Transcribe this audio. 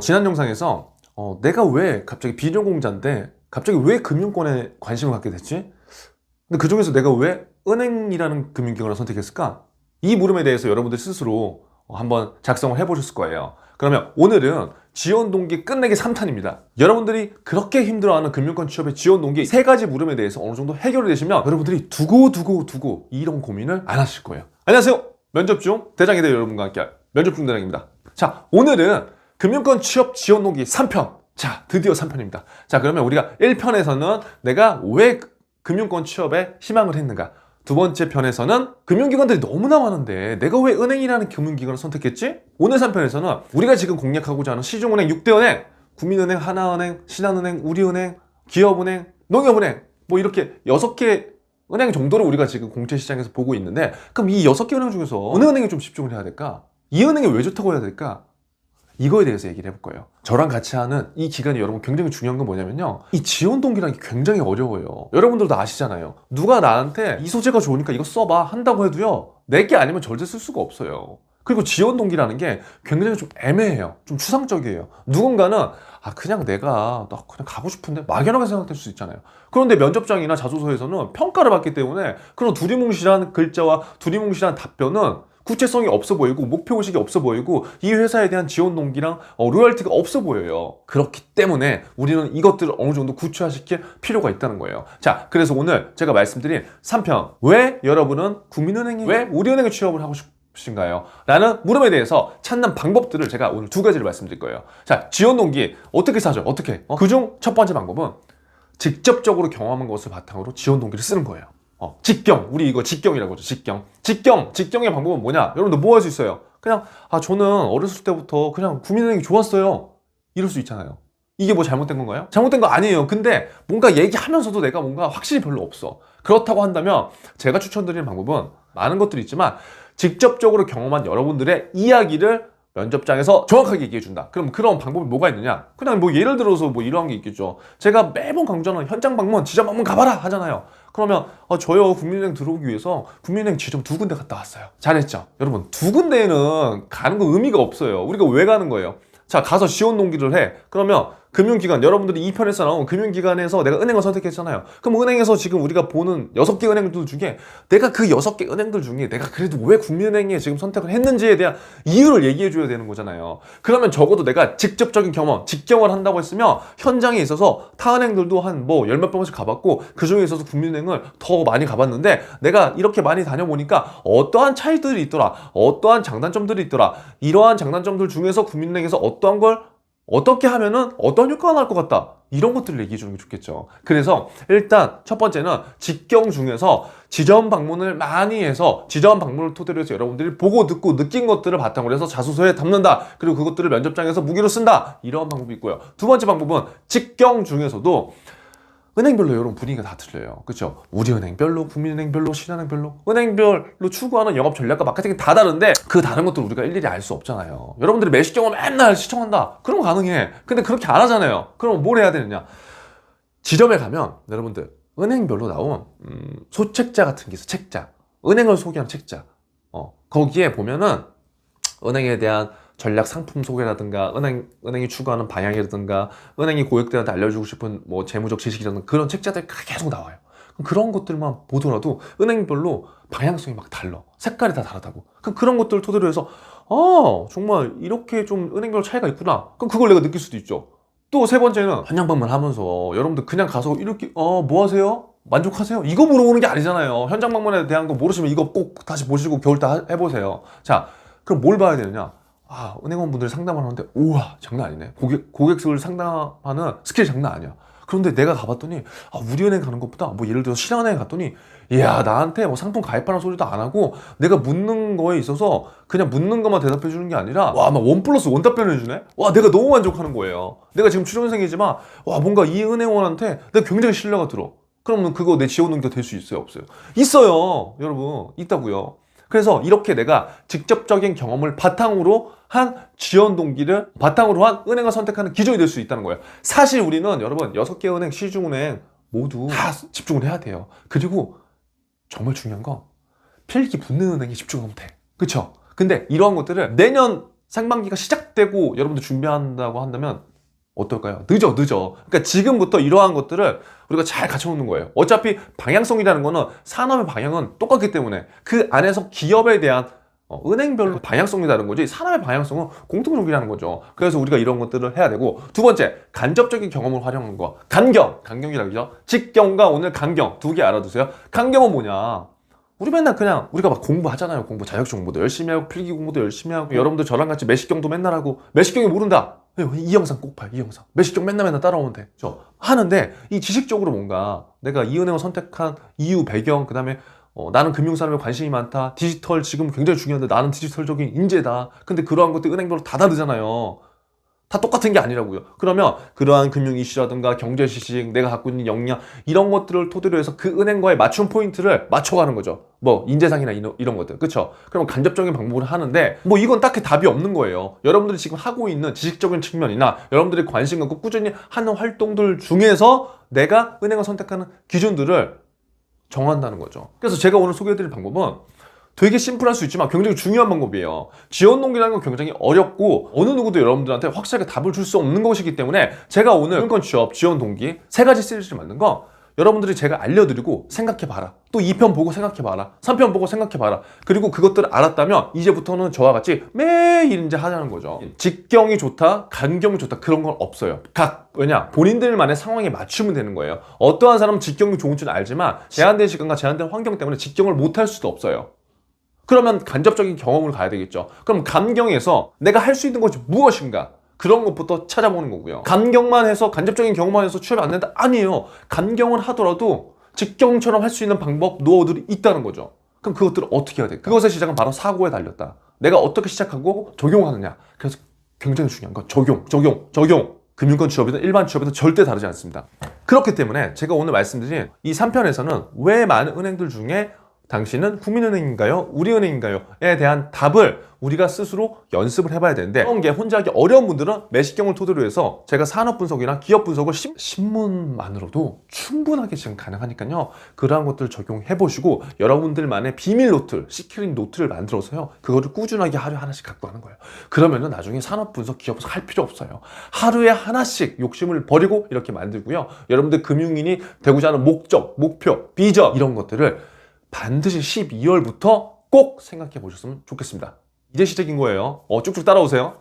지난 영상에서 내가 왜 갑자기 비전공자인데 갑자기 왜 금융권에 관심을 갖게 됐지? 근데 그 중에서 내가 왜 은행이라는 금융기관을 선택했을까? 이 물음에 대해서 여러분들 스스로 한번 작성을 해보셨을 거예요. 그러면 오늘은 지원 동기 끝내기 3탄입니다. 여러분들이 그렇게 힘들어하는 금융권 취업의 지원 동기 세 가지 물음에 대해서 어느 정도 해결이 되시면 여러분들이 두고 이런 고민을 안 하실 거예요. 안녕하세요. 면접 중 대장이대 여러분과 함께할 면접 중 대장입니다. 자, 오늘은 금융권 취업 지원 동기 3편. 자, 드디어 3편입니다. 자, 그러면 우리가 1편에서는 내가 왜 금융권 취업에 희망을 했는가? 두 번째 편에서는 금융기관들이 너무나 많은데 내가 왜 은행이라는 금융기관을 선택했지? 오늘 3편에서는 우리가 지금 공략하고자 하는 시중은행 6대 은행, 국민은행, 하나은행, 신한은행, 우리은행, 기업은행, 농협은행 뭐 이렇게 6개 은행 정도를 우리가 지금 공채시장에서 보고 있는데 그럼 이 6개 은행 중에서 어느 은행에 좀 집중을 해야 될까? 이 은행이 왜 좋다고 해야 될까? 이거에 대해서 얘기를 해볼 거예요. 저랑 같이 하는 이 기간이 여러분 굉장히 중요한 건 뭐냐면요. 이 지원 동기라는 게 굉장히 어려워요. 여러분들도 아시잖아요. 누가 나한테 이 소재가 좋으니까 이거 써봐 한다고 해도요. 내게 아니면 절대 쓸 수가 없어요. 그리고 지원 동기라는 게 굉장히 좀 애매해요. 좀 추상적이에요. 누군가는 그냥 내가 나 그냥 가고 싶은데 막연하게 생각될 수 있잖아요. 그런데 면접장이나 자소서에서는 평가를 받기 때문에 그런 두리뭉실한 글자와 두리뭉실한 답변은 구체성이 없어 보이고 목표의식이 없어 보이고 이 회사에 대한 지원 동기랑 로열티가 없어 보여요. 그렇기 때문에 우리는 이것들을 어느 정도 구체화시킬 필요가 있다는 거예요. 자, 그래서 오늘 제가 말씀드린 3편 왜 여러분은 국민은행에 왜 우리은행에 취업을 하고 싶으신가요? 라는 물음에 대해서 찾는 방법들을 제가 오늘 두 가지를 말씀드릴 거예요. 자, 지원 동기 어떻게 사죠? 어떻게? 그중 첫 번째 방법은 직접적으로 경험한 것을 바탕으로 지원 동기를 쓰는 거예요. 직경. 우리 이거 직경이라고 하죠. 직경의 방법은 뭐냐? 여러분들 뭐 할 수 있어요? 그냥, 저는 어렸을 때부터 그냥 국민은행이 좋았어요. 이럴 수 있잖아요. 이게 뭐 잘못된 건가요? 잘못된 거 아니에요. 근데 뭔가 얘기하면서도 내가 뭔가 확실히 별로 없어. 그렇다고 한다면 제가 추천드리는 방법은 많은 것들이 있지만 직접적으로 경험한 여러분들의 이야기를 면접장에서 정확하게 얘기해준다. 그럼 그런 방법이 뭐가 있느냐? 그냥 뭐 예를 들어서 뭐 이러한 게 있겠죠. 제가 매번 강조하는 현장 방문, 지점 방문 가봐라 하잖아요. 그러면 저요 국민은행 들어오기 위해서 국민은행 지점 2군데 갔다 왔어요. 잘했죠? 여러분 2군데에는 가는 거 의미가 없어요. 우리가 왜 가는 거예요? 자, 가서 지원 동기를 해. 그러면 금융기관, 여러분들이 2편에서 나온 금융기관에서 내가 은행을 선택했잖아요. 그럼 은행에서 지금 우리가 보는 6개 은행들 중에 내가 그 6개 은행들 중에 내가 그래도 왜 국민은행에 지금 선택을 했는지에 대한 이유를 얘기해줘야 되는 거잖아요. 그러면 적어도 내가 직접적인 경험, 직경을 한다고 했으면 현장에 있어서 타 은행들도 한 뭐 10몇 번씩 가봤고 그 중에 있어서 국민은행을 더 많이 가봤는데 내가 이렇게 많이 다녀보니까 어떠한 차이들이 있더라. 어떠한 장단점들이 있더라. 이러한 장단점들 중에서 국민은행에서 어떠한 걸 어떻게 하면은 어떤 효과가 날 것 같다. 이런 것들을 얘기해 주는 게 좋겠죠. 그래서 일단 첫 번째는 직경 중에서 지점 방문을 많이 해서 지점 방문을 토대로 해서 여러분들이 보고 듣고 느낀 것들을 바탕으로 해서 자소서에 담는다. 그리고 그것들을 면접장에서 무기로 쓴다. 이런 방법이 있고요. 두 번째 방법은 직경 중에서도 은행별로 여러분 분위기가 다 틀려요. 그렇죠? 우리은행별로, 국민은행별로, 신한은행별로 은행별로 추구하는 영업 전략과 마케팅이 다 다른데 그 다른 것들 우리가 일일이 알 수 없잖아요. 여러분들이 매식경을 맨날 시청한다. 그럼 가능해. 근데 그렇게 안 하잖아요. 그럼 뭘 해야 되느냐? 지점에 가면 여러분들 은행별로 나온 소책자 같은 게 있어. 책자. 은행을 소개하는 책자. 거기에 보면은 은행에 대한 전략 상품 소개라든가 은행이 추구하는 방향이라든가 은행이 고객들한테 알려주고 싶은 뭐 재무적 지식이라든가 그런 책자들이 계속 나와요. 그럼 그런 것들만 보더라도 은행별로 방향성이 막 달라. 색깔이 다 다르다고. 그럼 그런 것들을 토대로 해서 정말 이렇게 좀 은행별 차이가 있구나. 그럼 그걸 내가 느낄 수도 있죠. 또 세 번째는 현장 방문하면서 여러분들 그냥 가서 이렇게 뭐 하세요? 만족하세요? 이거 물어보는 게 아니잖아요. 현장 방문에 대한 거 모르시면 이거 꼭 다시 보시고 겨울 때 해보세요. 자, 그럼 뭘 봐야 되느냐? 은행원분들 상담을 하는데 우와 장난 아니네. 고객을 상담하는 스킬이 장난 아니야. 그런데 내가 가봤더니 우리은행 가는 것보다 뭐 예를 들어서 신한은행 갔더니 이야 나한테 뭐 상품 가입하는 소리도 안 하고 내가 묻는 거에 있어서 그냥 묻는 것만 대답해 주는 게 아니라 막 1+1 답변해 주네. 내가 너무 만족하는 거예요. 내가 지금 취준생이지만 뭔가 이 은행원한테 내가 굉장히 신뢰가 들어. 그러면 그거 내 지원 동기가 될 수 있어요 없어요? 있어요 여러분. 있다고요. 그래서 이렇게 내가 직접적인 경험을 바탕으로 한 지원 동기를 바탕으로 한 은행을 선택하는 기준이 될 수 있다는 거예요. 사실 우리는 여러분 6개 은행, 시중은행 모두 다 집중을 해야 돼요. 그리고 정말 중요한 건 필기 붙는 은행에 집중하면 돼. 그쵸? 근데 이러한 것들을 내년 상반기가 시작되고 여러분들 준비한다고 한다면 어떨까요? 늦어. 그러니까 지금부터 이러한 것들을 우리가 잘 갖춰놓는 거예요. 어차피 방향성이라는 거는 산업의 방향은 똑같기 때문에 그 안에서 기업에 대한 은행별로 방향성이 다른 거지 산업의 방향성은 공통적이라는 거죠. 그래서 우리가 이런 것들을 해야 되고, 두 번째, 간접적인 경험을 활용하는 거. 간경이라고 그러죠. 직경과 오늘 간경 두 개 알아두세요. 간경은 뭐냐? 우리 맨날 그냥 우리가 막 공부하잖아요. 공부 자격증 공부도 열심히 하고 필기 공부도 열심히 하고, 여러분들 저랑 같이 매식경도 맨날 하고, 매식경이 모른다, 이 영상 꼭 봐요. 이 영상 매식경 맨날 따라오면 돼. 하는데 이 지식적으로 뭔가 내가 이 은행을 선택한 이유, 배경, 그 다음에 나는 금융산업에 관심이 많다, 디지털 지금 굉장히 중요한데 나는 디지털적인 인재다, 근데 그러한 것들 은행별로 다 다르잖아요. 다 똑같은 게 아니라고요. 그러면 그러한 금융 이슈라든가 경제 지식, 내가 갖고 있는 역량, 이런 것들을 토대로 해서 그 은행과의 맞춤 포인트를 맞춰가는 거죠. 뭐 인재상이나 이런 것들, 그쵸? 그러면 간접적인 방법을 하는데 뭐 이건 딱히 답이 없는 거예요. 여러분들이 지금 하고 있는 지식적인 측면이나 여러분들이 관심 갖고 꾸준히 하는 활동들 중에서 내가 은행을 선택하는 기준들을 정한다는 거죠. 그래서 제가 오늘 소개해드릴 방법은 되게 심플할 수 있지만 굉장히 중요한 방법이에요. 지원 동기라는 건 굉장히 어렵고 어느 누구도 여러분들한테 확실하게 답을 줄 수 없는 것이기 때문에 제가 오늘 금융권 취업 지원 동기 3가지 시리즈를 만든 거 여러분들이 제가 알려드리고 생각해봐라. 또 2편 보고 생각해봐라. 3편 보고 생각해봐라. 그리고 그것들을 알았다면 이제부터는 저와 같이 매일 이제 하자는 거죠. 직경이 좋다, 간경이 좋다, 그런 건 없어요. 왜냐? 본인들만의 상황에 맞추면 되는 거예요. 어떠한 사람은 직경이 좋은 줄 알지만 제한된 시간과 제한된 환경 때문에 직경을 못할 수도 없어요. 그러면 간접적인 경험을 가야 되겠죠. 그럼 간경에서 내가 할 수 있는 것이 무엇인가? 그런 것부터 찾아보는 거고요. 간경만 해서, 간접적인 경험만 해서 취업이 안 된다? 아니에요. 간경을 하더라도 직경처럼 할 수 있는 방법, 노하우들이 있다는 거죠. 그럼 그것들을 어떻게 해야 될까? 그것의 시작은 바로 사고에 달렸다. 내가 어떻게 시작하고 적용하느냐. 그래서 굉장히 중요한 건 적용. 금융권 취업이든 일반 취업이든 절대 다르지 않습니다. 그렇기 때문에 제가 오늘 말씀드린 이 3편에서는 왜 많은 은행들 중에 당신은 국민은행인가요? 우리은행인가요?에 대한 답을 우리가 스스로 연습을 해봐야 되는데, 그런 게 혼자 하기 어려운 분들은 매식경을 토대로 해서 제가 산업 분석이나 기업 분석을 신문만으로도 충분하게 지금 가능하니까요. 그러한 것들을 적용해 보시고 여러분들만의 비밀 노트, 시크릿 노트를 만들어서요. 그거를 꾸준하게 하루에 하나씩 갖고 가는 거예요. 그러면은 나중에 산업 분석, 기업 분석 할 필요 없어요. 하루에 하나씩 욕심을 버리고 이렇게 만들고요. 여러분들 금융인이 되고자 하는 목적, 목표, 비전, 이런 것들을 반드시 12월부터 꼭 생각해 보셨으면 좋겠습니다. 이제 시작인 거예요. 쭉쭉 따라오세요.